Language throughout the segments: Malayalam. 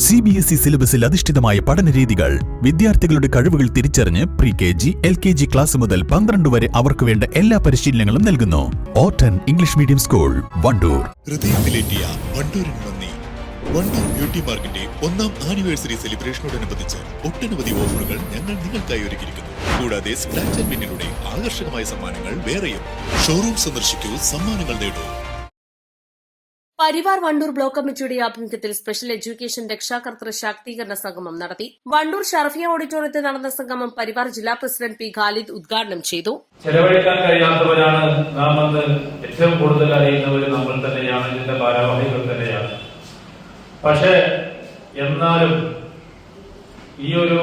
CBSE സിലബസിൽ അധിഷ്ഠിതമായ പഠനരീതികൾ. വിദ്യാർത്ഥികളുടെ കഴിവുകൾ തിരിച്ചറിഞ്ഞ് pre-KG, LKG ക്ലാസ് മുതൽ 12 വരെ അവർക്ക് വേണ്ട എല്ലാ പരിശീലനങ്ങളും നൽകുന്നു. ഓട്ടൻ ഇംഗ്ലീഷ് മീഡിയം സ്കൂൾ, വണ്ടൂർ. ഹൃദയത്തിലേറ്റിയ വണ്ടൂരിന് നന്ദി. വണ്ടൂർ ബ്യൂട്ടി മാർക്കിന്റെ 1ാം ആനിവേഴ്സറി സെലിബ്രേഷനോടനുബന്ധിച്ച് ഒട്ടനവധി ഓഫറുകൾ ഞങ്ങൾ നിങ്ങൾക്കായി ഒരുക്കിയിരിക്കുന്നു. കൂടാതെ സ്ക്രാച്ച് ആൻഡ് വിന്നിലൂടെ ആകർഷകമായ സമ്മാനങ്ങൾ വേറെയും. ഷോറൂം സന്ദർശിക്കൂ, സമ്മാനങ്ങൾ നേടൂ. പരിവാർ വണ്ടൂർ ബ്ലോക്ക് കമ്മിറ്റിയുടെ ആഭിമുഖ്യത്തിൽ സ്പെഷ്യൽ എഡ്യൂക്കേഷൻ രക്ഷാകർതൃ ശാക്തീകരണ സംഗമം നടത്തി. വണ്ടൂർ ഷർഫിയ ഓഡിറ്റോറിയത്തിൽ നടന്ന സംഗമം പരിവാർ ജില്ലാ പ്രസിഡന്റ് പി ഖാലിദ് ഉദ്ഘാടനം ചെയ്തു. ചെലവഴിക്കാൻ കഴിയാത്തവരാണ് നാം എന്ന് ഏറ്റവും കൂടുതൽ അറിയുന്നവർ നമ്മൾ തന്നെയാണ്, ഇതിന്റെ ഭാരവാഹികൾ തന്നെയാണ്. പക്ഷേ എന്നാലും ഈ ഒരു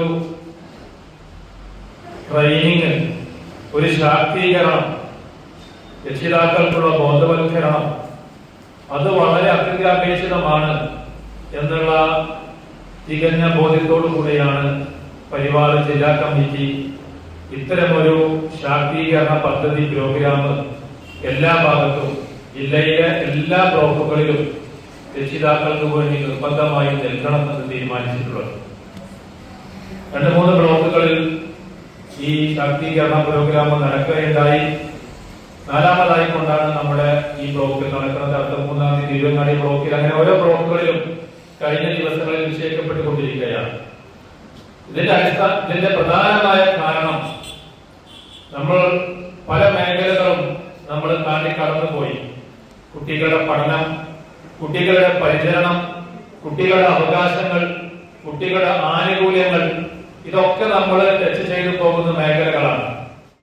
ട്രെയിനിങ്, ഒരു ശാക്തീകരണം, രക്ഷിതാക്കൾക്കുള്ള ബോധവൽക്കരണം, അത് വളരെ അത്യന്താപേക്ഷിതമാണ് എന്നുള്ള തികഞ്ഞ ബോധ്യത്തോടു കൂടിയാണ് പരിവാർ ജില്ലാ കമ്മിറ്റി ഇത്തരമൊരു ശാക്തീകരണ പദ്ധതി പ്രോഗ്രാം എല്ലാ ഭാഗത്തും ജില്ലയിലെ എല്ലാ ബ്ലോക്കുകളിലും രക്ഷിതാക്കൾക്ക് വേണ്ടി നിർബന്ധമായി നൽകണമെന്ന് തീരുമാനിച്ചിട്ടുള്ളത്. 2-3 ബ്ലോക്കുകളിൽ ഈ ശാക്തീകരണ പ്രോഗ്രാം നടക്കുകയുണ്ടായി. 4ാമതായി കൊണ്ടാണ് നമ്മുടെ ഈ ബ്ലോക്കിൽ നടക്കുന്നത്. അടുത്ത 3-ാം തീയതി തിരുവങ്ങാടി ബ്ലോക്കിൽ, അങ്ങനെ ഓരോ ബ്ലോക്കുകളിലും കഴിഞ്ഞ ദിവസങ്ങളിൽ നിശ്ചയിക്കപ്പെട്ടുകൊണ്ടിരിക്കുകയാണ്. ഇതിന്റെ പ്രധാനമായ കാരണം, നമ്മൾ പല മേഖലകളും നമ്മൾ താണ്ടി കടന്നുപോയി. കുട്ടികളുടെ പഠനം, കുട്ടികളുടെ പരിചരണം, കുട്ടികളുടെ അവകാശങ്ങൾ, കുട്ടികളുടെ ആനുകൂല്യങ്ങൾ, ഇതൊക്കെ നമ്മൾ ടച്ച് ചെയ്തു പോകുന്ന മേഖലകളാണ്.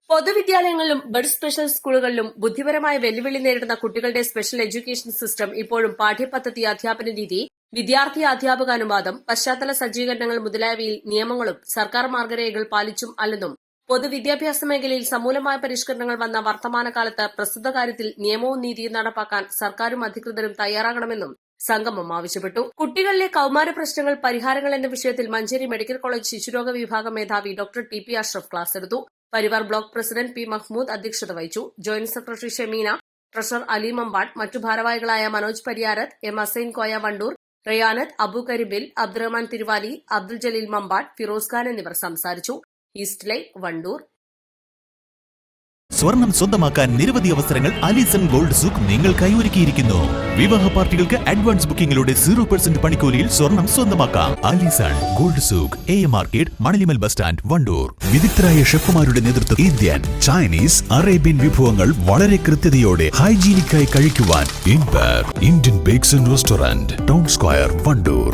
പൊതുവിദ്യാലയങ്ങളിലും ബഡ് സ്പെഷ്യൽ സ്കൂളുകളിലും ബുദ്ധിപരമായ വെല്ലുവിളി നേരിടുന്ന കുട്ടികളുടെ സ്പെഷ്യൽ എഡ്യൂക്കേഷൻ സിസ്റ്റം ഇപ്പോഴും പാഠ്യപദ്ധതി, അധ്യാപന രീതി, വിദ്യാർത്ഥി അധ്യാപക അനുപാതം, പശ്ചാത്തല സജ്ജീകരണങ്ങൾ മുതലായവയിൽ നിയമങ്ങളും സർക്കാർ മാർഗരേഖകൾ പാലിച്ചും അല്ലെന്നും പൊതുവിദ്യാഭ്യാസ മേഖലയിൽ സമൂലമായ പരിഷ്കരണങ്ങൾ വന്ന വർത്തമാനകാലത്ത് പ്രസ്തുത കാര്യത്തിൽ നിയമവും നീതിയും നടപ്പാക്കാൻ സർക്കാരും അധികൃതരും തയ്യാറാകണമെന്നും സംഗമം ആവശ്യപ്പെട്ടു. കുട്ടികളിലെ കൌമാര പ്രശ്നങ്ങൾ, പരിഹാരങ്ങൾ എന്ന വിഷയത്തിൽ മഞ്ചേരി മെഡിക്കൽ കോളേജ് ശിശുരോഗ വിഭാഗം മേധാവി doctor T P Ashraf class എടുത്തു. Parivar block president P Mahmood അധ്യക്ഷത വഹിച്ചു. Joint secretary Shemeena, treasurer Ali Mampad, മറ്റു ഭാരവാഹികളായ മനോജ് പരിയാരത്ത്, എം അസൈൻ കോയ വണ്ടൂർ, റയാനത്ത്, അബു കരിബിൽ, അബ്ദുറഹ്മാൻ തിരുവാലി, അബ്ദുൽ ജലീൽ മമ്പാട്, ഫിറോസ് ഖാൻ എന്നിവർ സംസാരിച്ചു. East line, Wandoor. സ്വർണം സ്വന്തമാക്കാൻ നിരവധി അവസരങ്ങൾ അലിസൺ ഗോൾഡ് സൂക്ക് നിങ്ങൾക്കായി ഒരുക്കിയിരിക്കുന്നു. വിവാഹ പാർട്ടികൾക്ക് അഡ്വാൻസ് ബുക്കിംഗിലൂടെ 0% പണിക്കൂലിയിൽ സ്വർണം സ്വന്തമാക്കാം. Alison gold souk, AM market, Manalimal bus stand, Wandoor. വിദഗ്ധരായ ഷെഫുമാരുടെ നേതൃത്വത്തിൽ ഇന്ത്യൻ, ചൈനീസ്, അറേബ്യൻ വിഭവങ്ങൾ വളരെ കൃത്യതയോടെ ഹൈജീനിക്കായി കഴിക്കുവാൻ Indian bakes and restaurant, town square, Wandoor.